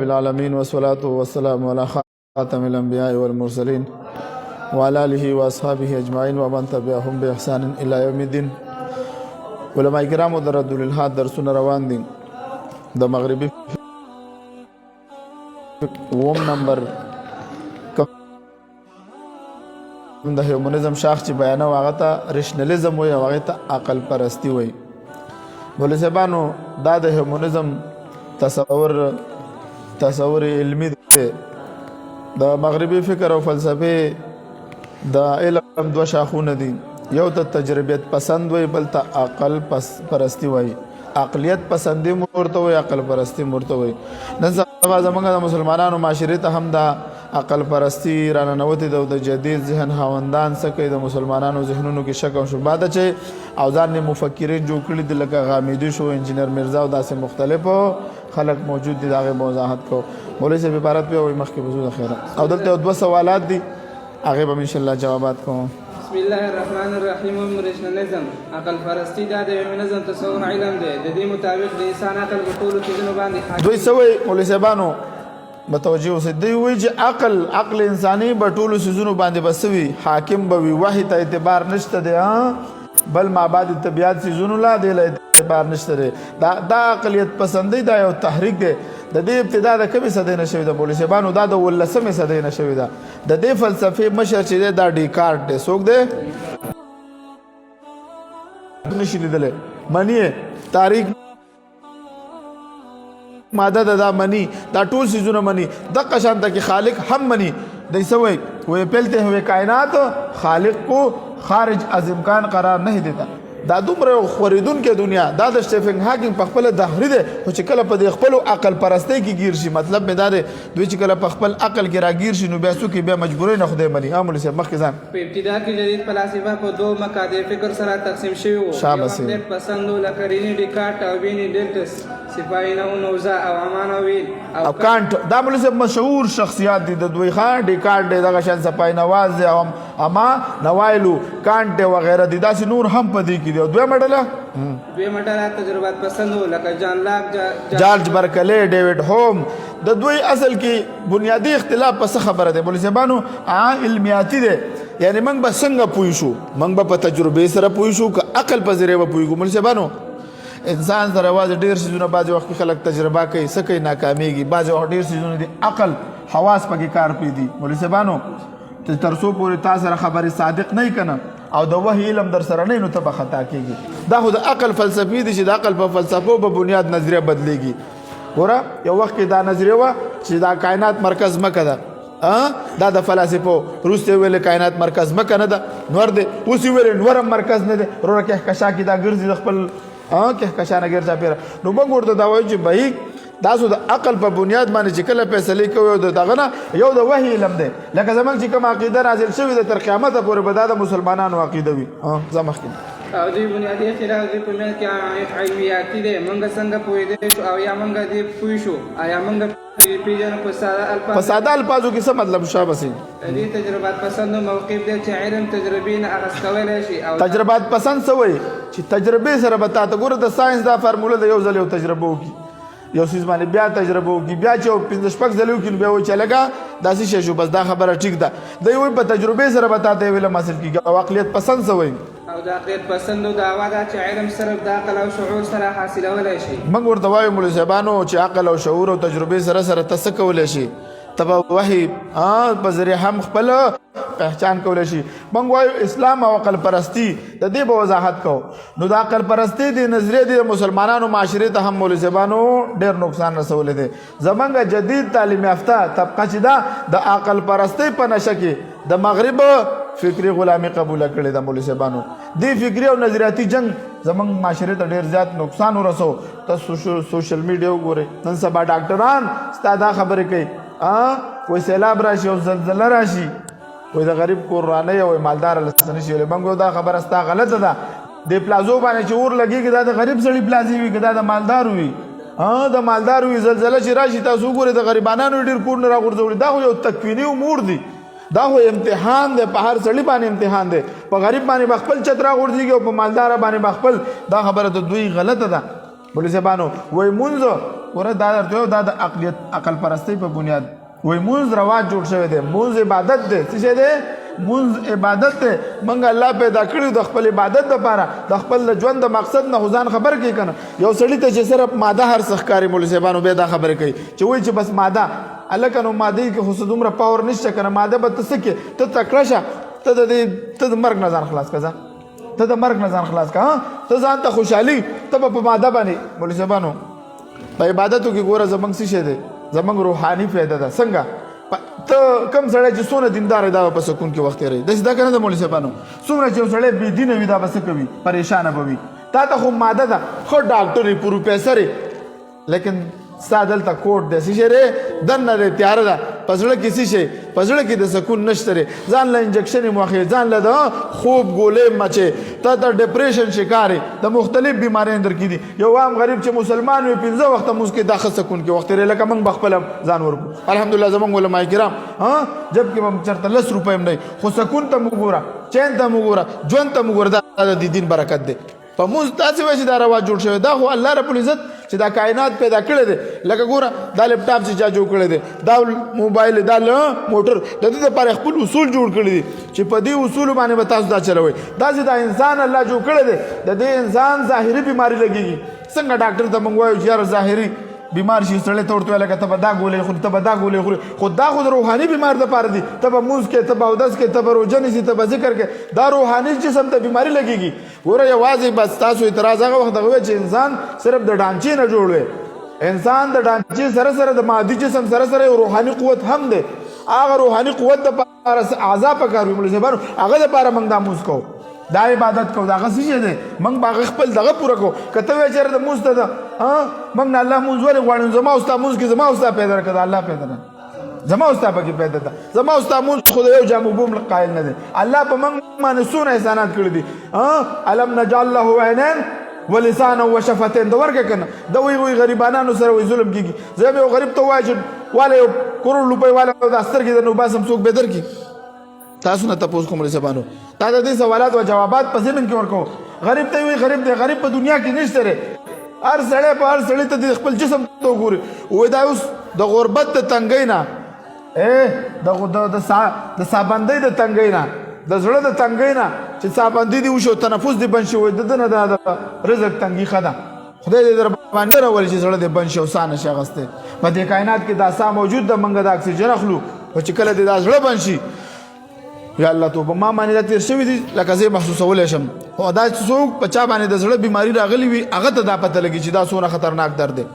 العالمين والصلاة والسلام على خاتم الأنبياء والمرسلين وعلى آله وأصحابه أجمعين ومن تبعهم بإحسان إلى يوم الدين. علماء کرام درد للحاد درسونه روان دي. د مغربي ووم نمبر د هیومنزم شاخ چې بیانه واغه ته ریشنالیزم وي او هغه ته عقل پرستی وي. بولې سبانو دا د هیومنزم تصور علمی دی. د مغربي فکر او فلسفه د علم دوه شاخونه دي، یو ته تجربیت پسند وي، بل ته عقل پرستی وي. عقلیت پسندی مرته وي، عقل پرستی مرته وي. نن سبا زمونږ د مسلمانانو معاشرې ته هم دا عقل پرستی راننوتې ده او د جدید ذهن خاوندان څه کوي، د مسلمانانو ذهنونو کې شک او شبهه ده چې او ځان مفکرین جوړ کړي دي، لکه غامیدي شو، انجینر مرزا او داسې مختلفو خلک موجود دي. د هغې به وضاحت کوو. مولوي صاحب عبارت پې وایي مخکې به ځو د خیره، او دلته دوه سوالات دي هغې به انشاءالله جوابات کوم. بسم الله الرحمن الرحیم. ریشنالیزم عقل پرستی دا د نظم تصور علم دی. د دې مطابق د انسان عقل په ټولو څیزونو باندې حاکم. دوی څه وایي مولوي صاحبانو؟ متوجه اوسئ. دوی وایي چې عقل انساني په ټولو څیزونو باندې به څه وي؟ حاکم به وي. وحي ته اعتبار نشته دی، بل مابعد طبیعت څیزونو لا دی له اعتبار نشته دی. دا عقلیت پسندي دا یو تحریک دی. د دې ابتدا د کومې صدۍ نه شوې ده مولوي صاحبانو؟ دا د 18مې صدۍ نه شوې ده. د دې فلسفې مشر چې دی دا ډیکارټ دی. څوک دی؟ نشي لیدلی. مني تاریخ ماده ده، دا مني، دا ټول څیزونه مني. دغه شانته کې خالق هم مني. دی څه وایي؟ وایي پهلتے ہوئے کائنات خالق کو خارج از امکان قرار نہیں دیتا. دا دومره خوریدونکې دنیا دا د سټیفن هاکینګ په خپله دهري دی، خو چې کله په دې خپلو عقل پرستۍ کې ګیر شي، مطلب مې دا دی دوی چې کله په خپل عقل کې راګیر شي نو بیا څوک بیا مجبورۍ نه خدای مني. مولوي صاحب مخکې ځان په ابتدا کې جدید فلاسفه په دوه مقاطع فکر سره تقسیم شوي وو. یو عقلیت پسند و لکه ریني ډیکارټ او ویني ډیلټس، سپاینه او نوزا او امانویل او کانټ. دا مولوي صاحب مشهور شخصیات دي د دوی. ډیکارټ دی، دغه شان سپاینواز دی، او اما نوایلو کانټ دی وغیره دي. داسې نور هم په دې کې دي. دویمه ډله تجربات پسند و لکه جان لاک، جارج برکلی، ډیوډ هوم. د دوی اصل کې بنیادی اختلاف په څه خبره دی مولوي صاحبانو؟ علمیاتي دی. یعنی موږ به څنګه پوه شو؟ موږ به په تجربې سره پوه شو که عقل په ذریعه به پوهېږو؟ مولوي صاحبانو انسان سره یوازې ډېر څیزونه بعضې وخت کې خلک تجربه کوي، څه کوي؟ ناکامېږي. بعضې وخت ډېر څیزونه دي عقل حواس پکې کار کوي دي. مولوي صاحبانو تر څو پورې تا سره خبرې صادق نه وي که نه او د وحي علم در سره نه نو ته به خطا کېږي. دا خو د عقل فلسفي دي چې د عقل په فلسفو په بنیاد نظریه بدلېږي. ګوره یو وخت کې دا نظریه وه چې دا کائنات مرکز مکه ده، دا د فلاسفو. وروسته یې ویلې کائنات مرکز مکه نه ده، نور دی. اوس یې ویلې نور هم مرکز نه دی. وروره کهکشا کې دا ګرځي د خپل کهکشا نه ګر چاپېره. نو موږ ورته دا وایو چې بهیک تاسو د عقل په بنیاد باندې چې کله فیصلې کوئ او دغه نه یو د وحي علم دی. لکه زموږ چې کوم عقیده نازل شوې ده تر قیامته پورې به دا د مسلمانانو عقیده وي. زه مخکې او دوی بنیادي اختلاف دوی په منځ کې علمیاتي دی. موږ څنګه پوهېدی شو او یا موږ دې پوه شو؟ آیا موږ پیژنو په ساده الفاظ؟ په ساده الفاظو کې څه مطلب شابه سي؟ دې تجربات پسند موقف دی چې علم تجربې نه اخذ کولی شي. او تجربات پسند څه وایي؟ چې تجربې سره به تا ته ګوره د ساینس دا فارموله د یو ځل یو تجربه وکړي، یو څیز باندې بیا تجربه وکړي، بیا چې 5-6 ځله وکړي نو بیا وایي چې لږه داسې شی شو، بس دا خبره ټیک ده. دوی وایي په تجربې سره به تا ته یو علم حاصل کېږي. او عقلیت پسند څه وایي؟ او د عقلیت پسندو دعوا ده چې علم صرف د عقل او شعور سره حاصلولی شي. موږ ورته وایو مولوي صاحبانو چې عقل او شعور او تجربې سره ته څه کولی شي؟ ته به وحي په ذریعه هم خپل پہچان کولی شي. موږ وایو اسلام او عقل پرستی. د دې به وضاحت کوو. نو د عقل پرستی د نظریې د مسلمانانو معاشرې ته هم مولوي صاحبانو ډېر نقصان رسولی دی. زموږ جدید تعلیم یافته طبقه چې ده د عقل پرستی په نشه کې د مغرب فکري غلامي قبوله کړې ده. مولوي صاحبانو دې فکري او نظریاتي جنګ زموږ معاشرې ته ډېر زیات نقصان ورسو. تاسو سوشل میډیا وګورئ، نن سبا ډاکټران ستا دا خبرې کوي وایي سیلاب راشي او زلزله راشي، وایي د غریب کورنۍ او مالداره لسته نه شي ویلی. موږ دا خبره ستا غلطه ده. د پلازو باندې چې اور لګېږي دا د غریب سړي پلازې وي که دا د مالدار وي؟ د مالدار وي. زلزله چې راشي تاسو وګورئ د غریبانانو ډېر کورونه راغورځولي. دا خو یو تکویني امور دي، دا خو امتحان دی، په هر سړي باندې امتحان دی. په غریب باندې به خپل چت راغورځېږي او په مالداره باندې به خپل. دا خبره د دوی غلطه ده. بولي صاحبانو وای مونږ ور دا درته دا د عقل پرستی په بنیاد وای مونږ رواج جوړ شوی دی مونږ عبادت دی څه دی مونږ عبادت دی منګ الله پیدا کړی د خپل عبادت لپاره د خپل ژوند د مقصد نه ځان خبر کی کنه یو سړی ته چې صرف ماده هر سخکاری مولوی صاحبانو به دا خبره کوي چې وای چې بس ماده الله کنو ماده کې خو دومره پاور نشته کنه ماده به تسکه ته تکړه ته د مرګ نه ځان خلاص کړه ته د مرګ نه ځان خلاص کا ته ځان ته خوشحالي ته په ماده باندې مولوی صاحبانو په عبادتو کې ګوره زمنګ څه شه دی زمنګ روحاني فائدہ ده څنګه ته کم سړی چې څونه دیندار دا په سکون کې وخت لري داسې دا کنه د مولوی صاحبانو څومره چې سړی بې دینه وي دا به څه کوي پریشان به وي تا ته خو ماده ده خو ډاکټر پروفیسر لیکن سادل تا کوټ د سشره دنه د تیار ده پزړه کې شي پزړه کې د سکون نشته ځان له انجکشن موخه ځان له خوب ګولې مچه ته ډیپریشن شکارې د مختلف بیماریو اندر کې دي یو عام غریب چې مسلمان وي 15 وخت موږ کې داخله سکون کې وخت لري لکه موږ بخپل ځان ورکو الحمدلله زمونږ علماء کرام ها جبکې هم چرته 10 روپۍ هم نه خو سکون ته وګوره چین ته وګوره ژوند ته وګوره د دین برکت ده په موږ تاسو وایي دا رواج جوړ شوی دا خو الله رب العزت چې دا کائنات پیدا کړی دی لکه ګوره دا لپټاپ چې جوړ کړی دی دا موبایل دا موټر د دې لپاره خپل اصول جوړ کړی دي چې په دې اصول باندې به تاسو دا چلوي دا چې دا انسان الله جوړ کړی دی د دې انسان ظاهري بیماری لګيږي څنګه ډاکټر ته موږ وایو چې ظاهري بیمار شي سړی تورته لکه ته به دا ګولې خو ته به دا ګولې خو خو دا خو روحاني بیمار د پاره دي ته به موز کې ته به اودس کې ته به روزه نیسي ته به ذکر کې دا روحاني جسم ته بیماری لګيږي ګوره یوازې بس تاسو اعتراض هغه وخت غوي چې انسان صرف د ډانچې نه جوړ وي انسان د ډانچې سره سره د مادي جسم سره سره روحاني قوت هم ده هغه روحاني قوت د پاره اعضاء پکارو مولوی صاحب هغه د پاره موږ دا موز کو دا عبادت کو دا غسی دی موږ باغ خپل دغه پوره کو کته وی چیرې د موز ته ها موږ نه الله موز ولې غواړو زما او استاد موز کې زما او استاد پیدا کړه الله پیدا نه زما او استاد پکې پیدا ده زما او استاد موز خو یو جامو بوم قائل نه دي الله په موږ باندې سونه احسانات کړی دي ها الم نجعل له عینین ولسانا وشفتين دا ورکه کنه دا وی غریبانو سره وی ظلم کیږي زه به غریب ته واجب والے کروڑ روپے والا د استر کې نو باسم څوک بدر کی تاسو نه تاسو کوم رسبانو دا د دې سوالات او جوابات په ځمن کې ورکو غریب ته وی غریب دی غریب په دنیا کې نشته ره هر سړی په هر سړی ته خپل جسم ته وګوري وای دا اوس د غربت ته تنګی نه د سابندۍ د تنګی نه د زړه د تنګی نه چې سابندۍ دی وشو تنفس دی بن شو د نه د رزق تنګی خدا خدای دې در باندې راولي چې زړه دې بن شو سانه شغسته په دې کائنات کې دا سا موجود د منګه د اکسیجن اخلو او چې کله دې دا زړه بن شي یا الله توبه ما باندې د تیر شوی دي لکه زه محسوسول شم او دا څوک په چا باندې د زړه بیماری راغلی وي هغه ته دا پته لګي چې دا څونه خطرناک درد دی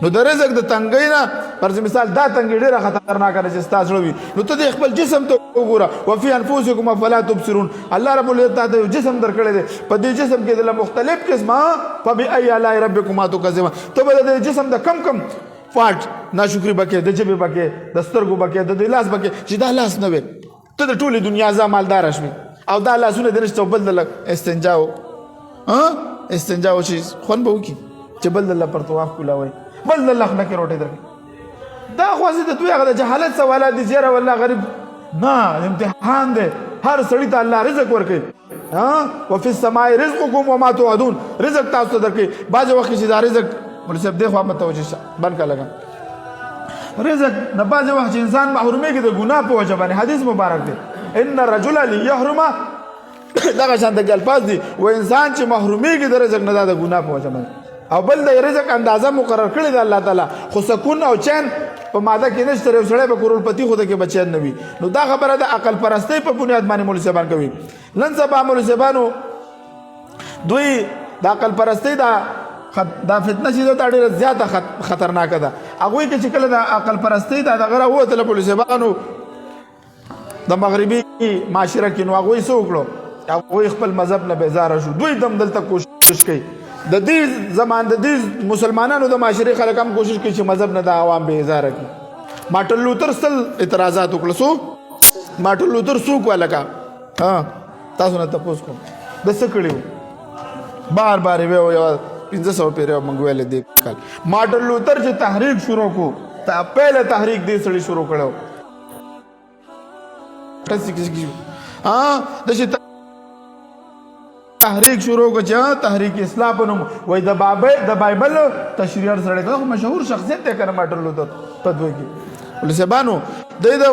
نو د رزق د تنګۍ نه پر مثال دا تنګۍ ډیره خطرناک ده چې تاسو وي نو ته خپل جسم ته وګوره وفي انفسکم فلا تبصرون الله رب العزت د جسم درکړي دي په دې جسم کې د مختلف قسمه فبأي آلاء ربكما تكذبان ته به د جسم د کم پارت ناشکری بکې د جبه بکې د سترګو بکې د لاس بکې چې دا لاس نه وي ته د ټولې دنیا ځا مالدار شې او دا لاسونه درشته بل د استنجاو استنجاو شي خون به وکي چې بل د پر طواف کولاوي بل الله خلک روټي در دا خو زه دوی هغه جهالت سوالات دي چیرې والله غریب نه امتحان دی هر سړی ته الله رزق ورکړي ها وفي السماء رزقكم وما توعدون رزق تاسو درکړي بعض وخت چې دا رزق مولوی صاحب دغه متوجه بن کا لگا رزق نه بعض وخت انسان محرومي کې د ګناه په وجه باندې حدیث مبارک دی ان الرجل ليحرم دغه شان د الفاظ دي و انسان چې محرومي کې د رزق نه د ګناه په وجه باندې او بل د رزق اندازه مقرر کړی دی الله تعالی خو سکون او چین په ماده کې نشته یو سړی به کروڑپتی خو د کې بچین نه وي نو دا خبره د عقل پرستی په بنیاد باندې مولوی صاحبان کوي نن سبا مولوی صاحبانو دوی د عقل پرستی دا فتنه چې دا ډیره زیاته خطرناک ده هغه کې چې کله د عقل پرستی دا دغه وته له مولوی صاحبانو د مغربي معاشره کې نو هغه یې سوکړو هغه خپل مذهب نه بیزار شو دوی دم دلته کوشش کوي د دې زمان د دې مسلمانانو د معاشري خلک هم کوشش کوي چې مذهب نه د عوام به ازار کړي مارټن لوتر سل اعتراضات وکړو سو مارټن لوتر سوق ولکا ها تاسو نه تاسو کوم د څه کړیو بار بار یو 1500 پیره موږ ویل دي کال مارټن لوتر چې تحریک شروع کو ته پهله تحریک دې سړي شروع کړو تاسو کې ها د تحریک شروع کو چې تحریک اصلاح په نوم وای د بایبل تشریح سره دا مشهور شخصیت دی کنه ماټر لوتر پدوي کې ولسبانو د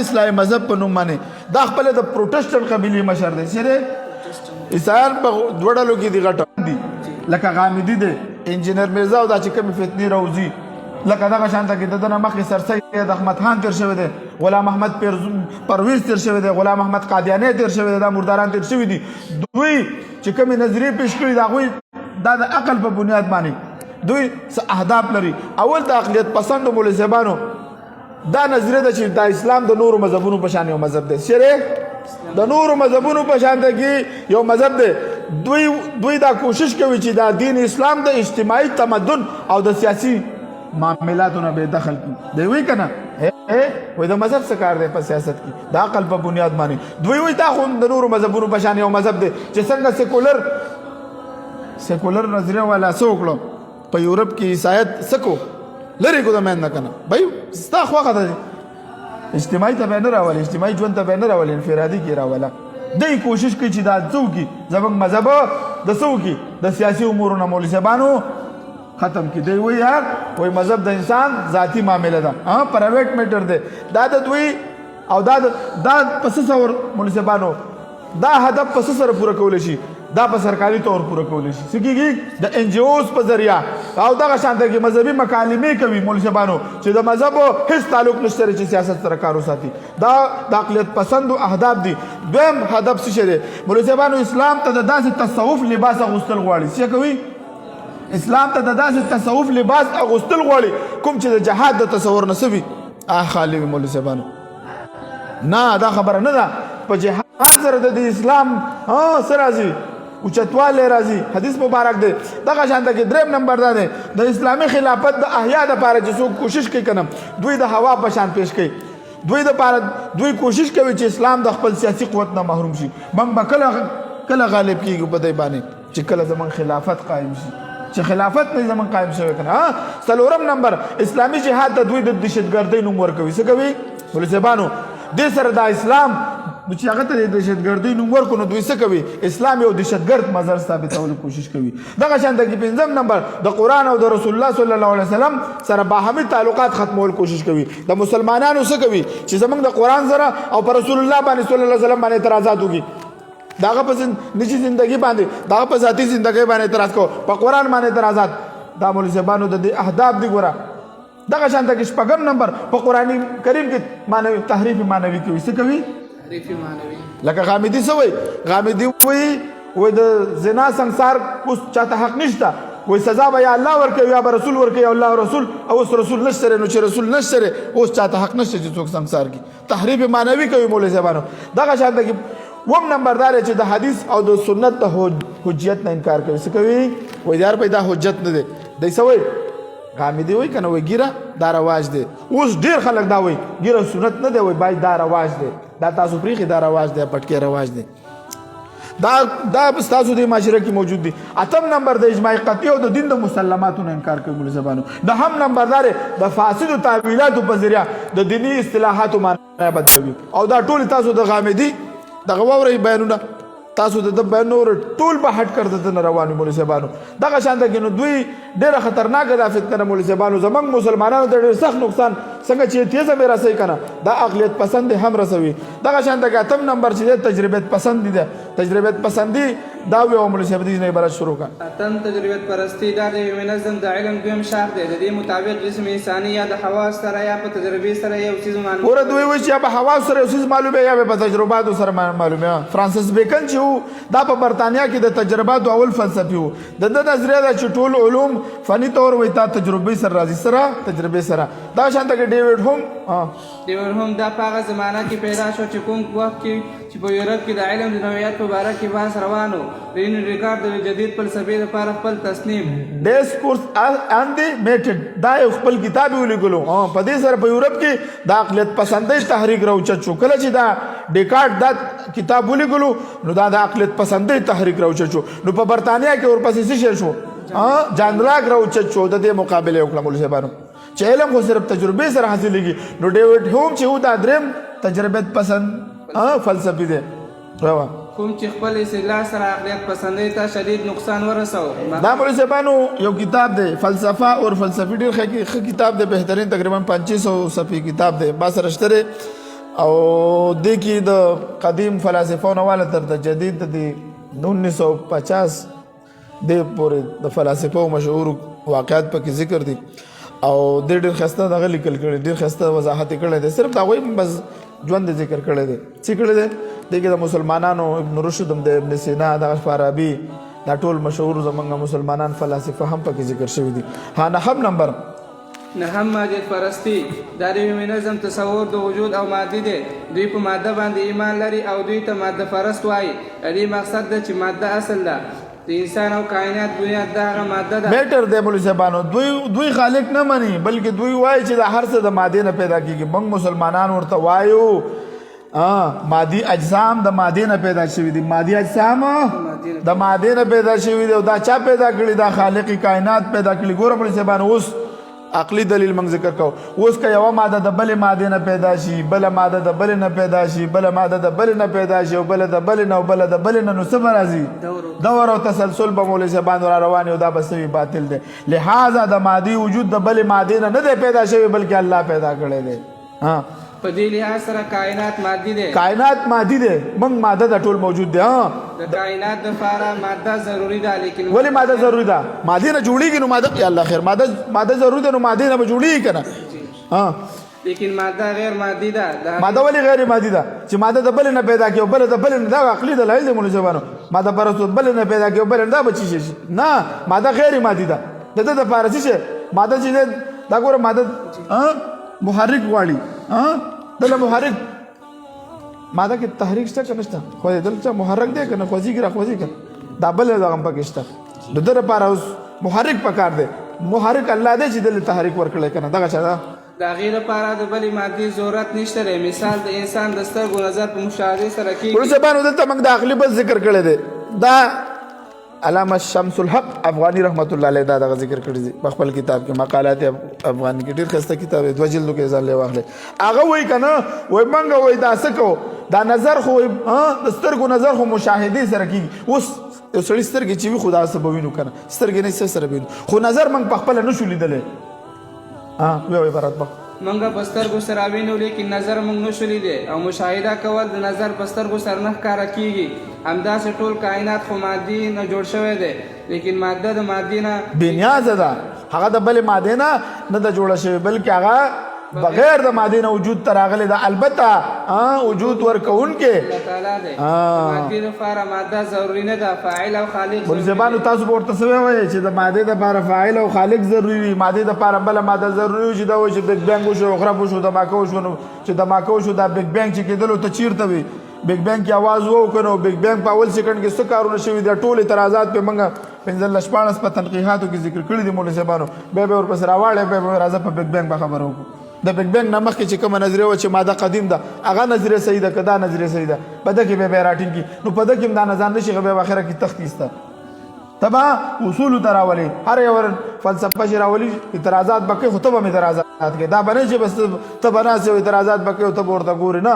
اسلامي مذهب په نوم باندې دا خپل د پروتستانت قبيله مشر دی چې عیسایان په وړلو کې دی غټ دي لکه غامدي دی انجینر مرزا او دا چې کوم فتنی روزي لکه دغه شانته کې دنه مخې سر سید احمد خان تیر شوی دی غلام احمد پرویز تیر شوی دی غلام احمد قادیانی تیر شوی دی دا مرداران تیر شوی دي دوی چې کوم نظریه پیش کړی دا غوي دا د عقل په بنیاد باندې دوی څه اهداف لري اول د عقلیت پسند مولوی صاحبانو دا نظریه ده چې د اسلام د نورو مذهبونو په شان یو مذهب دی چیرې د نورو مذهبونو په شان کې یو مذهب دی دوی دا کوشش کوي چې دا دین اسلام د اجتماعي تمدن او د سیاسي معاملاتونه به دخل کی دی وی کنه وای د مذهب څخه کار دی په سیاست کې د عقل په بنیاد باندې دوی وای دا خو د نورو مذهبونو په شان یو مذهب دی چې څنګه سیکولر نظریه والا سوکلو په یورپ کې عیسایت سکو لری کو د مین نه کنه بای ستا خو غته اجتماعي ته نه راولي اجتماعي ژوند ته نه راولي انفرادي کې راولا دای کوشش کوي چې دا څوکي زمنګ مذهب د څوکي د سیاسي امورونو مولوی صاحبانو ختم کی دی وی یار وای مذهب د انسان ذاتی معاملې ده پرایویټ میټر ده دا د دوی او دا پس څور مولوی صاحبانو دا هدف پس سره پوره کول شي دا په سرکاري تور پوره کول شي سکیږي د ان جی اوز په ذریعہ او دا شانته کې مذهبي مکالمې کوي مولوی صاحبانو چې د مذهب هیڅ تعلق نشته چې سیاست سره کار وساتي دا د عقلیت پسند او اهداف دي دویم هدف څه دی مولوی صاحبانو اسلام ته د داسې تصوف لباس اغوستل غواړي څه کوي اسلام ته د داسې تصوف لباس اغوستل غواړي کوم چې د جهاد د تصور نسوي خالی مولوی صاحبانو نه دا خبره نه ده په جهاد سره د اسلام سره راځي او چتواله راځي حدیث مبارک دی دغه شانته کې دریم نمبر ده د اسلامي خلافت د احیا د لپاره چې څوک کوشش کوي کنه دوی د هوا په شان پیش کوي دوی کوشش کوي چې اسلام د خپل سیاسي قوت نه محروم شي من کله غالب کیږي په دای باندې چې کله زمون خلافت قائم شي چې خلافت نه زمون قائم شوی کنه څلورم نمبر اسلامي جهاد د دوی د دهشتګردۍ نوم ورکوي څه کوي ولې زبانو د سره د اسلام چې هغه ته د دهشتګردۍ نوم ورکو نو دوی څه کوي اسلام یو دهشتګرد مظهر ثابتولو کوشش کوي دغه شانته کې پنځم نمبر د قران او د رسول الله صلی الله علیه وسلم سره باهمي تعلقات ختمول کوشش کوي د مسلمانانو څه کوي چې زمونږ د قران سره او پر رسول الله باندې صلی الله علیه وسلم باندې اعتراضات وکړي داغه په نجی ژوندۍ باندې داغه په ذاتی ژوندۍ باندې اعتراض کو په قران باندې اعتراضات دا مولوی صاحبانو د اهداف دی ګوره دغه شانته کې شپږم نمبر په قران کریم کې معنوي تحریف معنوي کوي څه کوي تحریف معنوي لکه غامدي سوی غامدي وای د زنا ਸੰسار اوس چاته حق نشته وای سزا به یا الله ورکوي یا رسول ورکوي او الله رسول او اوس رسول نشته نو چې رسول نشته اوس چاته حق نشته چې څوک ਸੰسار کی تحریف معنوي کوي مولوی صاحبانو دغه شانته کې وم نمبردار چې د حدیث او د سنت د حجیت نه انکار کوي څه کوي وای یار پیدا حجت نه دی دای سوی غامدي وای کنه وای ګیره دا رواج دی اوس ډیر خلک دا وای ګیره سنت نه دی وای باید دا رواج دی دا تاسو پریخي دا رواج دی پټکی رواج دی دا تاسو د معاشره کې موجود دي اتم نمبر د اجماع قطعی او د دین د مسلماتو نه انکار کوي مولوی زبانو د هم نمبردار د فاسد تعویلات په ذریعہ د دینی اصطلاحات معنی بدلوي او دا ټول تاسو د غامدي دغه ووري بیانونه تاسو د بیانور ټول به هټ کړ د رواني مولوی صاحبانو دغه شانته کې نو دوی ډیره خطرناک ده فتنه مولوی صاحبانو زمنګ مسلمانانو ته ډیر سخت نقصان څنګه چې تیزه مې راسي کنه دا عقلیت پسند هم رسوي دغه شانته کې اتم نمبر چې تجربه پسند دي تجربه پسندي دا وی مولوی صاحب دې نه عبارت شروع کړه اتم تجربه پرستی دا د منظم د علم دویم شاخ دی د دې مطابق جسم انساني یا د حواس سره یا په تجربه سره یو چیز معلومه ور دوی وی چې په حواس سره یو چیز معلومه یا په تجربات سره معلومه فرانسیس بیکن چې دا په برتانیا کې د تجربات اول فلسفي وو د نظریه د چټول علوم فني تور وي تا تجربه سره راځي سره تجربه سره دا شانته کې ډیوډ هوم دا په هغه زمانہ کې پیدا شو چې کوم وخت کې چې په یورپ کې د علم د نوعیت په اړه کې بحث روانو رین ریکارډ د جدید فلسفې لپاره خپل تصنیف ډیسکورس ان دی میټډ دا خپل کتاب ولیکلو په دې سره په یورپ کې د عقلیت پسندۍ تحریک راوچت شو کله چې دا ډیکارډ دا کتاب ولیکلو نو دا د عقلیت پسندۍ تحریک راوچت شو نو په برتانیا کې ورپسې څه شو جان لاک راوچت شو د دې مقابله وکړه مولوی صاحبانو چې علم خو صرف تجربه سره حاصلېږي نو ډیوډ هوم چې دا دریم تجربه پسند فلسفي دی راو کوم چې خپل استدلال سره عقلیت پسندۍ ته شدید نقصان ورسو دا مولوی صاحبانو یو کتاب دی فلسفه اور فلسفي ډېر ښه کتاب دی بهترین تقریبا 500 صفحې کتاب دی ما سره شته او دې کې د قدیم فلسفو نه والا تر د جدید د 1950 د پورې د فلسفو مشهور واقعات پکې ذکر دي او ډېر ښایسته دغه لیکل کړي ډېر ښایسته وضاحت یې کړی دی صرف د هغوی بس ژوند ذکر کړی دی څه کړی دی دې کې د مسلمانانو ابن رشد هم د ابن سینا دغه فارابي دا ټول مشهور زمونږ مسلمانان فلاسفه هم پکې ذکر شوي دي ها نهم نمبر نهم مادیت پرستی دا د منظم تصور د وجود او مادي دی دوی په ماده باندې ایمان لري او دوی ته ماده پرست وایي دې مقصد ده چې ماده اصل ده د انسان او کائنات بنیاد دا هغه ماده ده میټر دی مولوی صاحبانو دوی خالق نه مني بلکې دوی وایي چې د هر څه د مادې نه پیدا کیږي موږ مسلمانان ورته وایو مادي اجسام د مادې نه پیدا شوي دي مادي اجسام د مادې نه پیدا شوي دي او دا چا پیدا کړي دا خالق کائنات پیدا کړي ګوره مولوی صاحبانو اوس عقلی دلیل موږ ذکر کوو اوس که یوه ماده د بلې مادې نه پیدا شي بله ماده د بلې نه پیدا شي بله ماده د بلې نه پیدا شي او بله د بلې نه او بله د بلې نه نو څه به راځي دور او تسلسل به مولوي صاحبانو را روان او دا به سوي باطل دی لہذا د مادي وجود د بلې مادې نه دی پیدا شوی بلکې الله پیدا کړی دی په دې لحاظ سره کائنات مادي دی کائنات مادي دی موږ ماده د ټول موجود دی د کائنات دپاره ماده ضروري ده لیکن ولې ماده ضروري ده مادې نه جوړېږي نو ماده یا الله خیر ماده ضروري ده نو مادې نه به جوړېږي که نه لیکن ماده غیر مادي ده ماده ولې غیر مادي ده چې ماده د بلې نه پیدا کړي او بله د بلې نه دا عقلي دلایل دي مولوي صاحبانو ماده پرستو بلې نه پیدا کړي او بلې نه دا به څه شي نه ماده غیر مادي ده د ده دپاره څه شي ماده چې دی دا ګوره ماده محرک غواړي دله محرک ماده کې تحریک شته که نشته خو دلته محرک دی که نه خوځېږي را خوځېږي دا بل دغه هم پکې شته د ده لپاره اوس محرک پکار دی محرک الله دی چې دله تحریک ورکړی که نه دغه چا ده د هغې لپاره د بلې مادي ضرورت نشته دی مثال د انسان د سترګو نظر په مشاهدې سره کېږي ورو صاحبانو دلته موږ د عقلي بل ذکر کړی دی دا علامه شمس الحق افغاني رحمت الله علیه دا دغه ذکر کړی دی په خپل کتاب کې مقالات افغاني کې ډېر ښایسته کتاب دی 2 جلدو کې ځان لی واخلئ هغه وایي که نه وایي موږ وایي دا څه کوو دا نظر خو د سترګو نظر خو مشاهدې سره کېږي اوس یو سړي سترګې چې وي خو دا څه به وینو که نه سترګې نه څه سره به وینو خو نظر موږ په خپله نه شو لیدلی وایي عبارت به منګه په سترګو سره وینو لیکن نظر موږ نشو لیدی او مشاهده کول د نظر په سترګو سره نه ښکاره کیږي همداسې ټول کائنات خو مادي نه جوړ شوی دی لیکن ماده د مادي نه بېنیازه ده هغه د بلې مادې نه ده جوړه شوې بلکې هغه بغیر د مادې نه وجود ته راغلی ده البته وجود ورکوونکې الله تعالی دی مادي لپاره ماده ضروري نه ده فاعل او خالق مولوي صاحبانو تاسو به ورته څه وایئ چې د مادې دپاره فاعل او خالق ضروري وي مادې دپاره بله ماده ضروري وي چې دا وایي چې بګ بینګ وشو غرب وشو دماکه وشو نو چې دماکه وشو دا بګ بینګ چې کېدلو ته چیرته وي بګ بینګ کې اواز وکړو نو بګ بینګ په اول سیکنډ کې څه کارونه شوي دي ټول اعتراضات په موږ 15 په تنقیحاتو کې ذکر کړي دي مولوي صاحبانو بیا به ورپسې راواړی بیا به راځه په بګ بینګ به خبره وکړو د بګ بینګ نه مخکې چې کومه نظریه وه چې ماده قدیم ده هغه نظریه صحیح ده که دا نظریه صحیح ده په ده کې بیا بیا راټینګي نو په ده کې هم دا نظام نه شي بیا به اخره کې تخت ایسته ته به اصولو ته راولي هر یو فلسفه چې راولي اعتراضات به کوي خو ته به هم اعتراضات کوي دا به نه چې بس ته به ناست یې اعتراضات به کوي او ته به ورته ګورې نه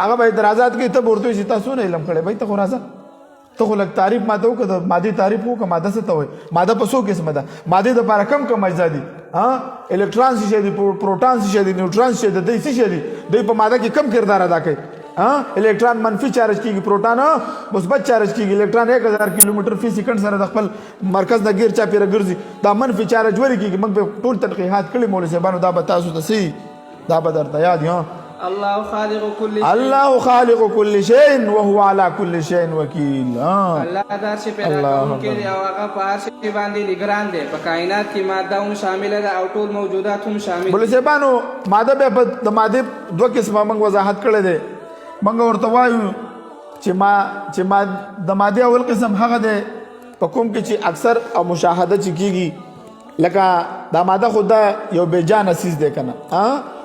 هغه به اعتراضات کوي ته به ورته وایي چې تاسو نه علم کړی بھائی ته خو راځه ته خو لږ تعریف ماته وکړه د مادې تعریف وکړه ماده څه ته وایي ماده په څو قسمه ده مادې دپاره کم اجزا دي الکتران څه شی دي پروټان څه شی دي نیوټران څه شی دي دوی څه شی دي دوی په ماده کې کم کردار ادا کوي الکتران منفي چارج کیږي پروټان مثبت چارج کیږي الکتران 1000 کیلومتر فی سیکنډ سره د خپل مرکز د غیر چاپیره ګرځي دا منفي چارج ولې کیږي موږ په ټول تنقیحات کړي مولوي صاحبانو دا به تاسو ته صحیح دا به درته یاد الله خالق كل شيء الله خالق كل شيء وهو على كل شيء وكيل الله دا چې پیدا کوونکی دی او هغه په هر شي باندې نگران دی په کائنات کې ماده هم شامل ده او ټول موجودات هم شامل دي بل صاحبانو ماده به د ماده دوه قسمه موږ وضاحت کړی دی موږ ورته وایو چې ما د ماده اول قسم هغه دی په کوم کې چې اکثر او مشاهده چې کیږي لکه دا ماده خو دا یو بیجان سیز دی کنه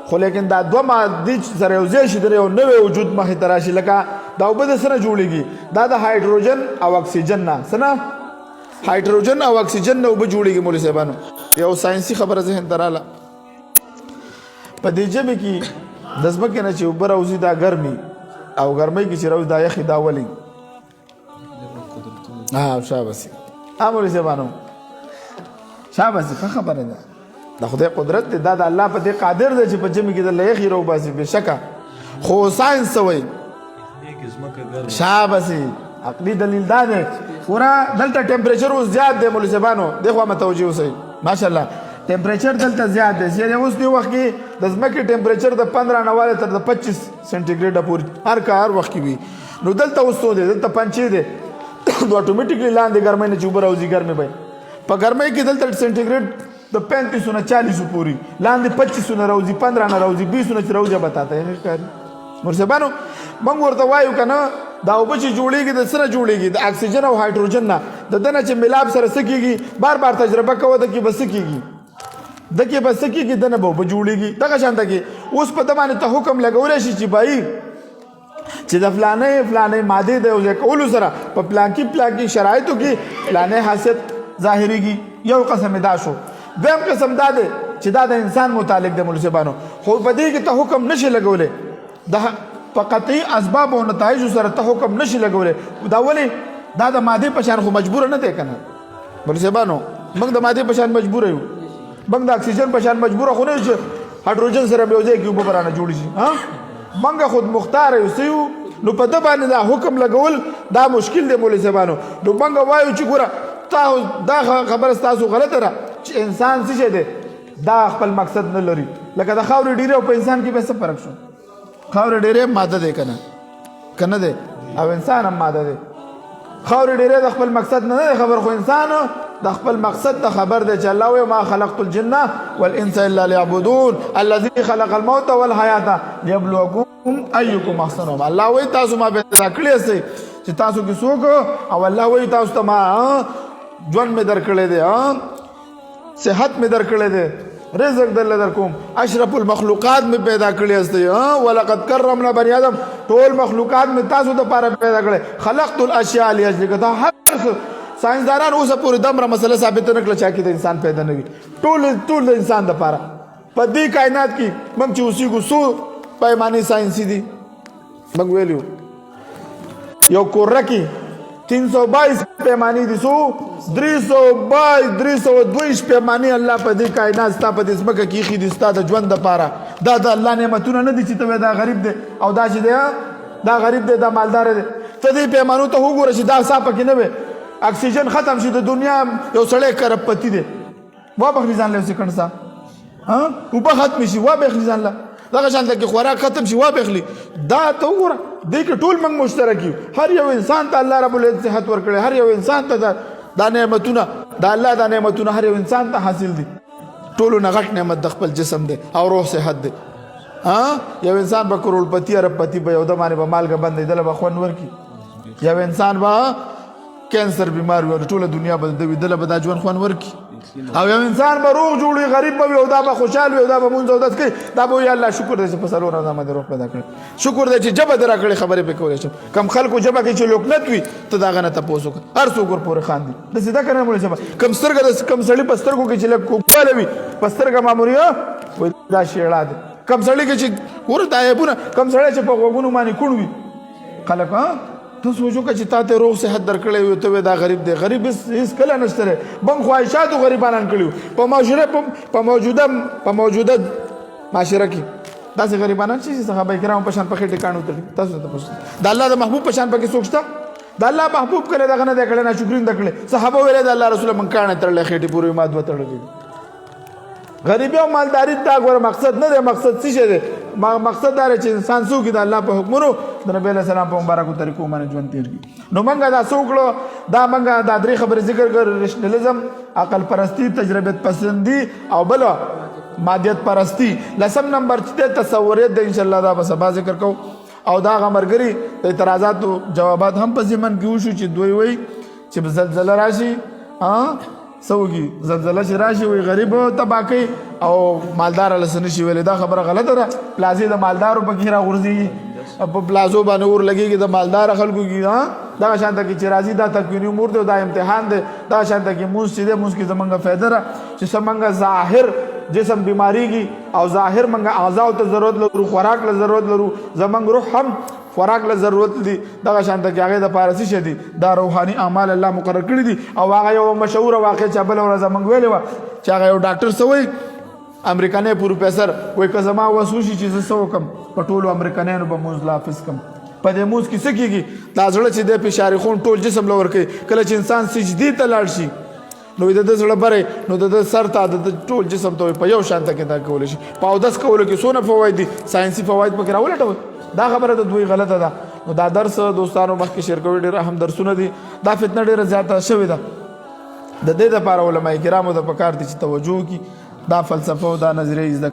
خو لیکن دا دوه مادې سره یو ځای شي د یو نوی وجود مخې ته راشي لکه دا اوبه د څه نه جوړېږي دا د هایدروجن او اکسیجن نه څه نه هایدروجن او اکسیجن نه اوبه جوړېږي مولوي صاحبانو یو ساینسي خبره ذهن ته راله په دې ژبې کې د ځمکې نه چې اوبه راوځي دا ګرمي او ګرمۍ کې چې راوځي دا یخي دا ولې ها شابسي امر زبانو شابسي ښه خبره ده د خدای قدرت دی دا د الله په دې قادر دی چې په جمی کې د لایخي رو باسي بشکه خو ساينس وای شابسي عقلي دلیل دا دی ورا دلته ټمپریچر اوس زیات دی مولوی زبانو دغه متوجي اوسئ ماشاءالله ټمپریچر دلته زیات دی چې اوس دی وخت کې د ځمکې ټمپریچر د 15 نواله تر د 25 سنټیګریډ پورې هر وخت کې وي نو دلته اوس څو دی دلته 5 دی نو اتوماتیکلی لاندې ګرمۍ نه چې اوبه راوځي ګرمۍ به په ګرمۍ کې دلته سنټیګریډ د 35 نه 40 پورې لاندې 25 نه راوځي 15 نه راوځي 20 نه چې راوځي بتاته یې ښکاري مرسبانو موږ ورته وایو که نه دا اوبه چې جوړېږي د څه نه جوړېږي د اکسیجن او هایدروجن نه د ده نه چې ملاب سره څه کېږي بار بار تجربه کوه د کې به څه کېږي د کې به څه کېږي د نه به اوبه جوړېږي دغه شانته کې اوس په ده باندې ته حکم لګولی شي چې بهي چې د فلانې مادې د یو ځای کولو سره په پلانکي شرایطو کې فلانې حیثیت ظاهرېږي یو قسم دا شو دویم قسم دا دی چې دا د انسان متعلق د مولوی صاحبانو خو په دې کې ته حکم نشي لګولی د په قطعي اسباب او نتایجو سره ته حکم نشي لګولی دا ولې دا د مادې په شان خو مجبوره نه دی که نه مولوی صاحبانو موږ د مادې په شان مجبوره یو موږ د اکسیجن په شان مجبوره خو نه یو چې هایدروجن سره به یو ځای کې اوبه به رانه جوړې شي موږ خود مختار یو څه یو نو په ده باندې دا حکم لګول دا مشکل دی مولوی صاحبانو نو موږ وایو چې ګوره دا خبره ستاسو غلطه ده چې انسان څه شی دی دا خپل مقصد نه لري لکه د خاورې ډیرې او په انسان کې به څه فرق شو خاورې ډیرې ماده دی که نه دی او انسان هم ماده دی خاورې ډیرې د خپل مقصد نه دی خبر خو انسان د خپل مقصد ته خبر دی چې الله وایي ما خلقت الجن والانس الا ليعبدون الذي خلق الموت والحیاة ليبلوکم ایکم احسن عملا الله وایي تاسو ما پیدا کړی یاستئ چې تاسو کې څوک او الله وایي تاسو ته ما ژوند مې درکړی دی صحت مې درکړی دی رزق دل در کوم اشرف المخلوقات میں پیدا کړی استي ولقد کرمنا بني ادم ټول مخلوقات میں تاسو ته پاره پیدا کړی خلقت الاشیاء لاجلک دا هر ساينسدانان اوسه پورې دمره مسله ثابت نه کړل چې د انسان پیدا نه وي ټول د انسان د پاره په دې کائنات کې موږ چې اوسې کو سو پیمانه ساينسي دي موږ ویلو یو کور کې 322 پیمانی دي سو 322 پیمانی الله په دې کائنات ستا په دې ځمکه کې خې دي ستا د ژوند دپاره دا د الله نعمتونه نه دي چې ته دا غریب دی او دا چې دی دا غریب دی دا مالدار دی ته دې پیمانو ته وګوره چې دا ستا پکې نه وي اکسیجن ختم شي د دنیا یو سړی کرپتی دی وابخلي ځان له سکند سا اوبه ختم شي وابخلي ځان له دغه شانته کې خوراک ختم شي وابخلي دا ته وګوره دې کې ټول موږ مشترک یو هر یو انسان ته الله رب العزت صحت ورکړي هر یو انسان ته دا نعمتونه دا الله دا نعمتونه هر یو انسان ته حاصل دي ټولو نه غټ نعمت د خپل جسم دی او روح صحت دی یو انسان به کروڑپتی اربپتی به یو د باندې به مالګه بندې دله به خوند ورکړي یو انسان به کینسر بیمار وي ټوله دنیا به د دله به دا ژوند خوند ورکړي او یو انسان به روغ جوړي غریب به وي او دا به خوشحال وي او دا به مونځ اودس کوي دا به وایي الله شکر دی چې په څلور ورځو باندې روغ پیدا کړی شکر دی چې ژبه دې راکړې خبرې پرې کولی شم کم خلکو ژبه کې چې لوکنت وي ته د هغه نه تپوس وکړه هر څوک ورپورې خاندي داسې دا که نه مولوي صاحب کم سترګه کم سړي په سترګو کې چې لږ کوږوالی وي په سترګه معمولي وایي دا شیړه دی کم سړي کې چې ګوره دا عیبونه کم سړی چې په غوږونو باندې کوڼ وي خلک ته سوچو که چې تا ته روغ صحت درکړی وي ته دا غریب دی غریب هېڅ کله نشته دی بم خواهشاتو غریبانان کړي وو په موجوده معاشره کې داسې غریبانان چې صحابه کرامو په شان په خېټې کاڼو تړي تاسو ته پوښتنه د الله د محبوب په شان پکې څوک شته د الله محبوب کړی دغه نه دی کړی ناشکري نه کړی صحابه ویلې د الله رسوله من کاڼې تړلی خېټې پورې ما دوه تړلې غریبي او مالداري دا ګوره مقصد نه دی مقصد څه شی دی مقصد دا چې انسان څوک د الله په حکمونو د نبی علیه السلام په مبارکو طریقو باندې ژوند تېر کړي نو موږ دا څه وکړو دا موږ دا درې خبرې ذکر کړو ریشنلزم عقل پرستی تجربت پسندي او بله مادیت پرستی لسم نمبر چې تصوریت د انشاءالله دا به سبا ذکر کوو او دا هغه ملګري د اعتراضاتو جوابات هم په ضمن کې وشو چې دوی وایي چې زلزله راشي سوګي زلزله چې راشي وي غریب تباہ کوي او مالدار له څه نشي ویلی دا خبره غلطه ده پلازې د مالدارو پکې راغورځېږي په پلازو باندې اور لګېږي د مالدار خلکو کې دغه شانته کې چې راځي دا تکویني امور دی دا امتحان دی دغه شانته کې مونځ چې دی مونځ کې زمونږ فایده ده چې زمونږ ظاهر جسم بیماریږي او ظاهر موږ اعضاو ته ضرورت لرو خوراک له ضرورت لرو زمونږ روح هم خوراک له ضرورت دي دغه شان ته کې هغه د پارسی شدي دا روحاني اعمال الله مقرر کړی دي او هغه یو مشهور واقع چې بل ورځ موږ ویلې و چې هغه یو ډاکټر سوی امریکایي پروفیسور وای که زما وسوشي چې زه سو کم په ټولو امریکایانو به موز لافظ کم په دې موز کې څه کېږي دا زړه چې د فشار خون ټول جسم لور کوي کله چې انسان سجدي ته لاړ شي نو د زړه بره نو د سر ته د ټول جسم ته په یو شان ته کې دا کول شي په اودس کولو کې څونه فواید دي ساينسي فواید پکې راولټوي دا خبره د دوی غلطه ده نو دا درس دوستانو مخکې شیر کوي ډېر اهم درسونه دي دا فتنه ډېره زیاته شوې ده د دې لپاره علماء کرامو د پکار دي چې توجه وکړي دا فلسفه او دا نظریه